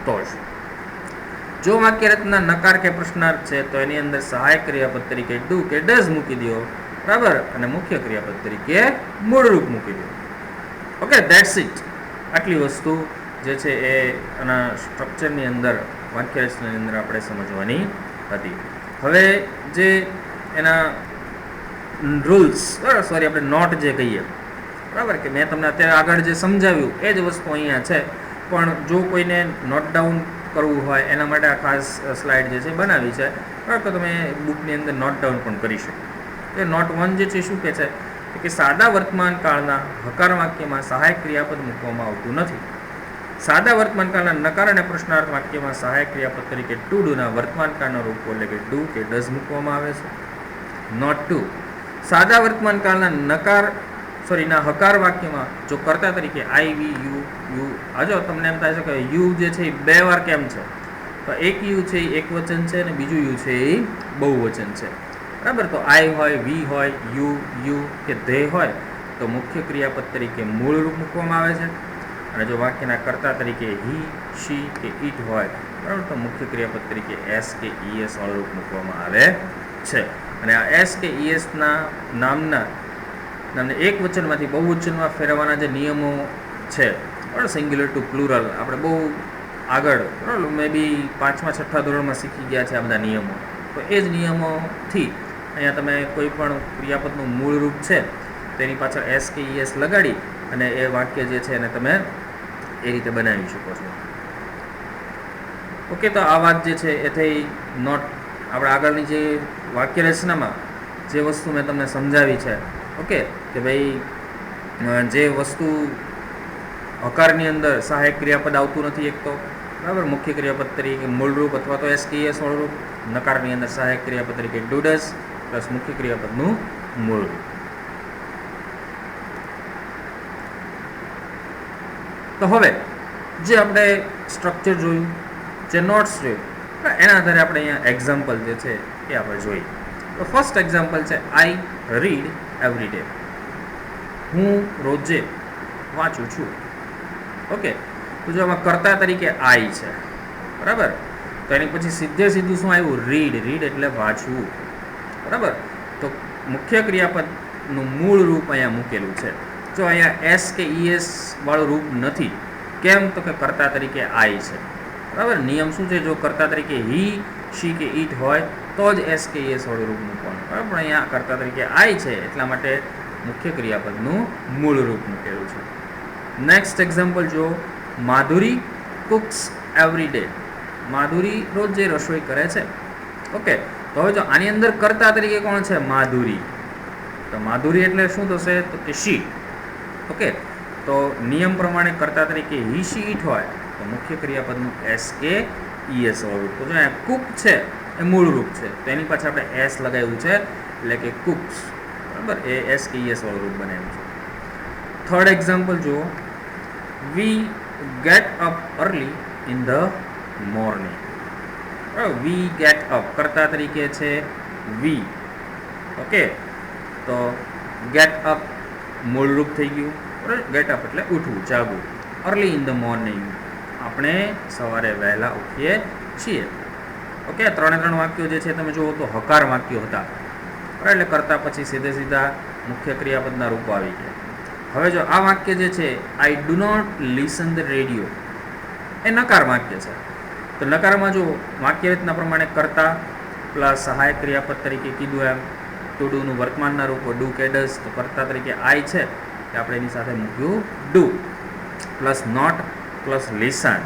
Speaker 1: તો જ. જો વાક્ય રચના નકાર કે પ્રશ્નાર્થ છે તો એની અંદર સહાયક ક્રિયાપદ તરીકે ડુ કે ડઝ મૂકી દો. બરાબર. અને મુખ્ય ક્રિયાપદ તરીકે મૂળ રૂપ મૂકી દો. Okay, that's it. આટલી વસ્તુ જે છે એ આના સ્ટ્રક્ચરની અંદર, વાક્ય રચનાની અંદર આપણે સમજવાની હતી. હવે જે એના રૂલ્સ, બરાબર, સોરી આપણે નોટ જે કહીએ, બરાબર, કે મેં તમને અત્યારે આગળ જે સમજાવ્યું એ જ વસ્તુ અહીંયા છે. પણ જો કોઈને નોટ ડાઉન કરવું હોય એના માટે આ ખાસ સ્લાઇડ જે છે બનાવી છે. બરાબર, તો તમે બુકની અંદર નોટ ડાઉન પણ કરી શકો. એ નોટ 1 જે છે શું કહે છે કે સાદા વર્તમાન કાળના હકાર વાક્યમાં સહાયક ક્રિયાપદ મૂકવામાં આવતું નથી. સાદા વર્તમાન કાળના નકાર અને પ્રશ્નાર્થ વાક્યમાં સહાયક ક્રિયાપદ તરીકે ટુ ડુના વર્તમાન કાળના રૂપો એટલે કે ડુ કે ડઝ મૂકવામાં આવે છે. નોટ 2, સાદા વર્તમાન કાળના ના હકાર વાક્યમાં જો કર્તા તરીકે આઈ, વી, યુ. આજો તમને એમ થાય છે કે યુ જે છે એ 2 વાર કેમ છે? તો એક યુ છે એ એક વચન છે અને બીજું યુ છે એ બહુવચન છે. બરાબર. તો આઈ હોય, વી હોય, યુ કે ધે હોય તો મુખ્ય ક્રિયાપદ તરીકે મૂળ રૂપ મૂકવામાં આવે છે. અને જો વાક્યના કર્તા તરીકે હી, શી કે ઈટ હોય, બરાબર, તો મુખ્ય ક્રિયાપદ તરીકે એસ કે ઈએસ વાળું રૂપ મૂકવામાં આવે છે. અને આ એસ કે ઈએસના નામને એક વચનમાંથી બહુવચનમાં ફેરવવાના જે નિયમો છે, બરાબર, સિંગ્યુલર ટુ પ્લુરલ, આપણે બહુ આગળ, બરાબર, મે બી 5મા 6ઠા ધોરણમાં શીખી ગયા છે આ બધા નિયમો. તો એ જ નિયમોથી અહીંયા તમે કોઈ પણ ક્રિયાપદનું મૂળ રૂપ છે તેની પાછળ એસ કે ઈએસ લગાડી અને એ વાક્ય જે છે એને તમે એ રીતે બનાવી શકો છો. ઓકે, તો આ વાત જે છે એ થઈ નોટ. આપણે આગળની જે વાક્ય રચનામાં જે વસ્તુ મેં તમને સમજાવી છે, ઓકે, કે ભાઈ જે વસ્તુ હકારની અંદર સહાયક ક્રિયાપદ આવતું નથી એક તો, બરાબર, મુખ્ય ક્રિયાપદ તરીકે મૂળરૂપ અથવા તો એસ કે ઈએસ વાળું રૂપ. નકારની અંદર સહાયક ક્રિયાપદ તરીકે ડુ ડઝ પ્લસ મુખ્ય ક્રિયાપદનું મૂળ રૂપ. તો હવે જે આપણે સ્ટ્રક્ચર જોયું, જે નોટ્સ જોયું, એના આધારે આપણે અહીંયા એક્ઝામ્પલ જે છે એ આપણે જોઈએ. તો ફર્સ્ટ એક્ઝામ્પલ છે આઈ રીડ એવરી ડે. હું રોજે વાંચું છું. ઓકે, તો જો આમાં કર્તા તરીકે આઈ છે, બરાબર, તો એની પછી સીધું શું આવ્યું? રીડ એટલે વાંચવું. બરાબર. તો મુખ્ય ક્રિયાપદનું મૂળ રૂપ અહીંયા મૂકેલું છે. જો અહીંયા એસ કે ઈએસ વાળું રૂપ નથી. કેમ? તો કે કર્તા તરીકે આઈ છે. બરાબર. નિયમ શું છે? જો કર્તા તરીકે હી, શી કે ઈટ હોય તો જ એસ કે ઈએસ વાળું રૂપ મૂકવાનું. બરાબર, પણ અહીંયા કર્તા તરીકે આઈ છે એટલા માટે મુખ્ય ક્રિયાપદનું મૂળ રૂપ મૂકેલું છે. નેક્સ્ટ એક્ઝામ્પલ જો, માધુરી કુક્સ એવરી ડે. માધુરી રોજ જે રસોઈ કરે છે. ઓકે, તો હવે જો આની અંદર કર્તા તરીકે કોણ છે? માધુરી. તો માધુરી એટલે શું થશે? તો કે શી. ઓકે, તો નિયમ પ્રમાણે કર્તા તરીકે હી શી ઇટ હોય તો મુખ્ય ક્રિયાપદનું એસ કે ઈએસ વાળું. તો જો અહીંયા કુક છે એ મૂળ રૂપ છે, તો એની પાછળ આપણે એસ લગાવ્યું છે એટલે કે કુક્સ. બરાબર, એ એસ કે ઈએસ વાળું રૂપ બનાવ્યું છે. થર્ડ એક્ઝામ્પલ જુઓ, we get up early in the morning. We get up કર્તા તરીકે છે વી. ઓકે, તો ગેટ અપ મૂળ રૂપ થઈ ગયું. ગેટ અપ એટલે ઉઠવું, જાગવું. અર્લી ઇન ધ મોર્નિંગ આપણે સવારે વહેલા ઉઠીએ છીએ. ઓકે, 3 વાક્યો જે છે તમે જુઓ તો હકાર વાક્યો હતા. બરાબર, એટલે કરતા પછી સીધા મુખ્ય ક્રિયાપદના રૂપો આવી ગયા. હવે જો આ વાક્ય જે છે, I do not listen the radio, એ નકાર વાક્ય છે. તો નકારમાં જો વાક્ય રચના પ્રમાણે કરતા પ્લસ સહાયક ક્રિયાપદ તરીકે કીધું એમ ટુ ડુનું વર્તમાનના રૂપો ડુ કે ડઝ. તો કરતા તરીકે આઈ છે કે આપણે એની સાથે મૂક્યું do plus not plus listen.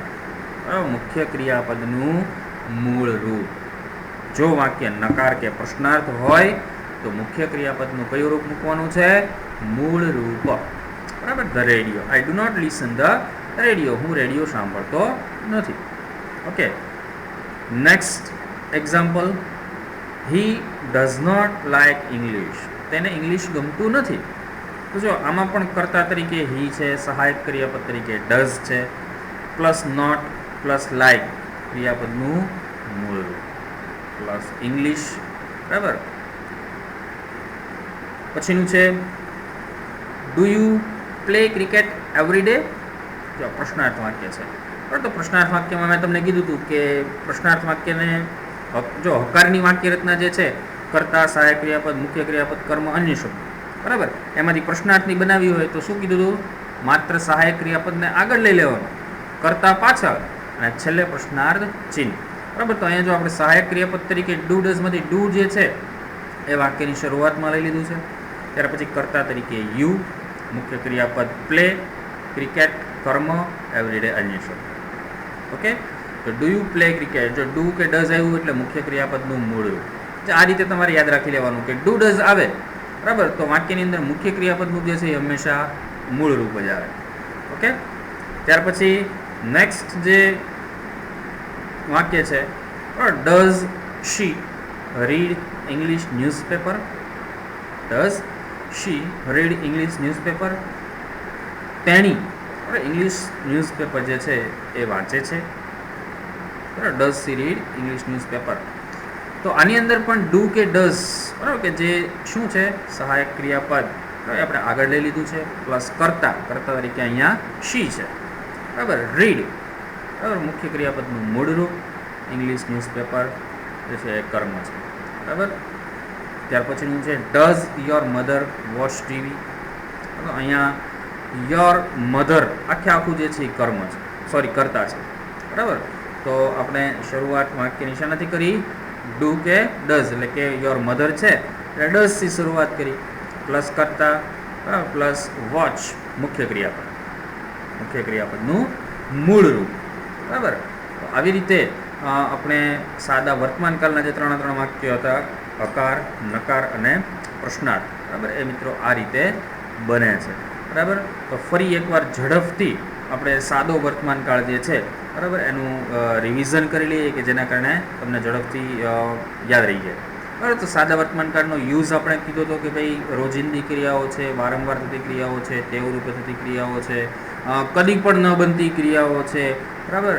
Speaker 1: મુખ્ય ક્રિયાપદનું મૂળ રૂપ. જો વાક્ય નકાર કે પ્રશ્નાર્થ હોય તો મુખ્ય ક્રિયાપદનું કયું રૂપ મૂકવાનું છે? મૂળ રૂપ. બરાબર, the radio. I do not listen the radio, હું રેડિયો સાંભળતો નથી. Okay, next example, he does not like English. તેને ઇંગ્લિશ ગમતું નથી. તો જો આમાં પણ કર્તા તરીકે હી છે, સહાયક ક્રિયાપદ તરીકે ડઝ છે, પ્લસ નોટ પ્લસ લાઇક ક્રિયાપદનું મૂળ રૂપ પ્લસ ઇંગ્લિશ. બરાબર, પછીનું છે do you play cricket every day. જો પ્રશ્નાર્થ વાક્ય છે. બરાબર, તો પ્રશ્નાર્થ વાક્યમાં મેં તમને કીધું હતું કે પ્રશ્નાર્થ વાક્યને જો હકારની વાક્ય રચના જે છે, કર્તા, સહાયક ક્રિયાપદ, મુખ્ય ક્રિયાપદ, કર્મ, અન્ય શબ્દ. બરાબર, એમાંથી પ્રશ્નાર્થની બનાવી હોય તો શું કીધું હતું? માત્ર સહાયક ક્રિયાપદને આગળ લઈ લેવાનું, કર્તા પાછળ, અને છેલ્લે પ્રશ્નાર્થ ચિહ્ન. બરાબર, તો અહીંયા જો આપણે સહાયક ક્રિયાપદ તરીકે ડુ ડઝમાંથી ડુ જે છે એ વાક્યની શરૂઆતમાં લઈ લીધું છે. ત્યાર પછી કર્તા તરીકે યુ, મુખ્ય ક્રિયાપદ પ્લે, ક્રિકેટ, કર્મ, એવરીડે, અન્ય શબ્દ. ઓકે, તો ડુ યુ પ્લે ક્રિકેટ, જો ડુ કે ડઝ આવ્યું એટલે મુખ્ય ક્રિયાપદનું મૂળ રૂપ. આ રીતે તમારે યાદ રાખી લેવાનું કે ડુ ડઝ આવે, બરાબર, તો વાક્યની અંદર મુખ્ય ક્રિયાપદનું જે છે એ હંમેશા મૂળ રૂપ જ આવે. ઓકે, ત્યાર પછી નેક્સ્ટ જે વાક્ય છે, does she read English newspaper. Does she read English newspaper. તેણી ઇંગ્લિશ ન્યૂઝપેપર જે છે એ વાંચે છે. બરાબર, does she read English newspaper. તો આની અંદર પણ ડુ કે ડઝ, બરાબર, કે જે શું છે સહાયક ક્રિયાપદ, બરાબર, આપણે આગળ લઈ લીધું છે, પ્લસ કર્તા તરીકે અહીંયા શી છે. બરાબર, રીડ, બરાબર, મુખ્ય ક્રિયાપદનું મૂળ રૂપ, ઇંગ્લિશ ન્યૂઝપેપર જે છે એ કર્મ છે. બરાબર, ત્યાર પછીનું છે does your mother watch TV. અહીંયા યોર મધર આખું જે છે એ કર્મ છે, સોરી કર્તા છે. બરાબર, તો આપણે શરૂઆત વાક્યની શાનાથી કરી? ડુ કે ડઝ, એટલે કે યોર મધર છે એટલે ડઝથી શરૂઆત કરી, પ્લસ કર્તા પ્લસ વોચ મુખ્ય ક્રિયાપદનું મૂળ રૂપ. બરાબર, તો આવી રીતે આપણે સાદા વર્તમાનકાળના જે 3 વાક્યો હતા, હકાર, નકાર અને પ્રશ્નાર્થ, બરાબર, એ મિત્રો આ રીતે બને છે. બરાબર, તો ફરી એકવાર ઝડપથી આપણે સાદો વર્તમાનકાળ જે છે, બરાબર, એનું રિવિઝન કરી લઈએ કે જેના કારણે તમને ઝડપથી યાદ રહી જાય. બરાબર, તો સાદા વર્તમાનકાળનો યુઝ આપણે કીધો હતો કે ભાઈ રોજિંદી ક્રિયાઓ છે, વારંવાર થતી ક્રિયાઓ છે, ટેવ રૂપે થતી ક્રિયાઓ છે, કદી પણ ન બનતી ક્રિયાઓ છે. બરાબર,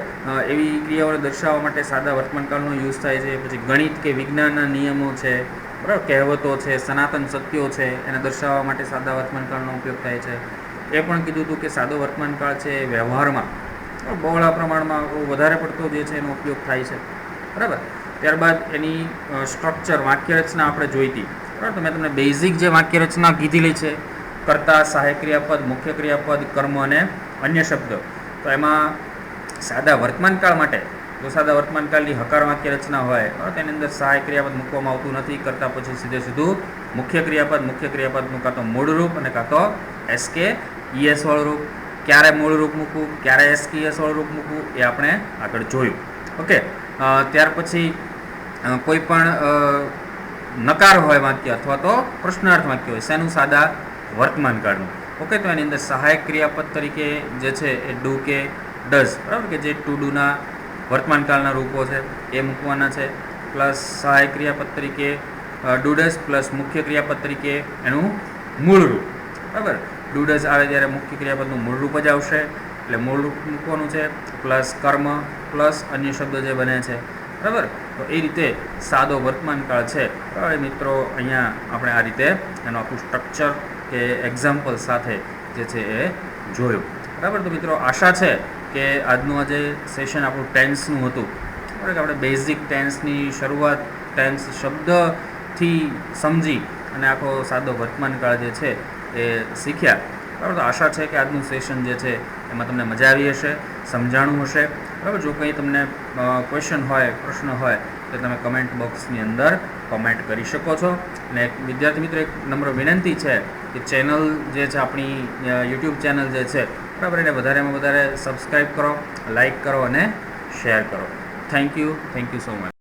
Speaker 1: એવી ક્રિયાઓને દર્શાવવા માટે સાદા વર્તમાનકાળનો યુઝ થાય છે. પછી ગણિત કે વિજ્ઞાનના નિયમો છે, બરાબર, કહેવતો છે, સનાતન સત્યો છે, એને દર્શાવવા માટે સાદા વર્તમાનકાળનો ઉપયોગ થાય છે. એ પણ કીધું હતું કે સાદો વર્તમાનકાળ છે વ્યવહારમાં બહોળા પ્રમાણમાં વધારે પડતો જે છે એનો ઉપયોગ થાય છે. બરાબર, ત્યારબાદ એની સ્ટ્રક્ચર, વાક્ય રચના આપણે જોઈ હતી. બરાબર, તો મેં તમને બેઝિક જે વાક્ય રચના કીધેલી છે, કર્તા, સહાયક ક્રિયાપદ, મુખ્ય ક્રિયાપદ, કર્મ અને અન્ય શબ્દ. તો એમાં સાદા વર્તમાનકાળ માટે જો સાદા વર્તમાનકાળની હકાર વાક્ય રચના હોય બરાબર, તેની અંદર સહાયક ક્રિયાપદ મૂકવામાં આવતું નથી, કરતાં પછી સીધું મુખ્ય ક્રિયાપદનું કાં તો મૂળ રૂપ અને કાં તો એસકે ઈએસ વાળું રૂપ. ક્યારે મૂળ રૂપ મૂકવું, ક્યારે એસકે ઈએસ વાળું રૂપ મૂકવું એ આપણે આગળ જોયું. ઓકે, ત્યાર પછી કોઈ પણ નકાર હોય વાક્ય અથવા તો પ્રશ્નાર્થ વાક્ય હોય, શેનું? સાદા વર્તમાનકાળનું. ઓકે, તો એની અંદર સહાયક ક્રિયાપદ તરીકે જે છે એ ડુ કે ડઝ, બરાબર, કે જે ટુ ડુના વર્તમાનકાળના રૂપો છે એ મૂકવાના છે. પ્લસ સહાયક ક્રિયાપદ તરીકે ડુ ડઝ પ્લસ મુખ્ય ક્રિયાપદ તરીકે એનું મૂળ રૂપ, બરાબર. ડુ ડઝ આવે ત્યારે મુખ્ય ક્રિયાપદનું મૂળ રૂપ જ આવશે, એટલે મૂળ રૂપ મૂકવાનું છે. પ્લસ કર્મ પ્લસ અન્ય શબ્દ જે બને છે, બરાબર. તો એ રીતે સાદો વર્તમાનકાળ છે. બરાબર મિત્રો, અહીંયા આપણે આ રીતે એનું આખું સ્ટ્રક્ચર કે એક્ઝામ્પલ સાથે જે છે એ જોયું. બરાબર, તો મિત્રો આશા છે કે આજનું આજે સેશન આપણું ટેન્સનું હતું, બરાબર, કે આપણે બેઝિક ટેન્સની શરૂઆત ટેન્સ શબ્દથી સમજી અને આખો સાદો વર્તમાનકાળ જે છે એ શીખ્યા. બરાબર, તો આશા છે કે આજનું સેશન જે છે એમાં તમને મજા આવી હશે, સમજાણું હશે. બરાબર, જો કંઈ તમને ક્વેશ્ચન હોય, પ્રશ્ન હોય તો તમે કમેન્ટ બોક્સની અંદર કોમેન્ટ કરી શકો છો. અને એક વિદ્યાર્થી મિત્રો, એક નમ્ર વિનંતી છે કે ચેનલ જે છે આપણી યુટ્યુબ ચેનલ જે છે, બરાબર, એને વધારેમાં વધારે સબસ્ક્રાઈબ કરો, લાઈક કરો અને શેર કરો. Thank you so much.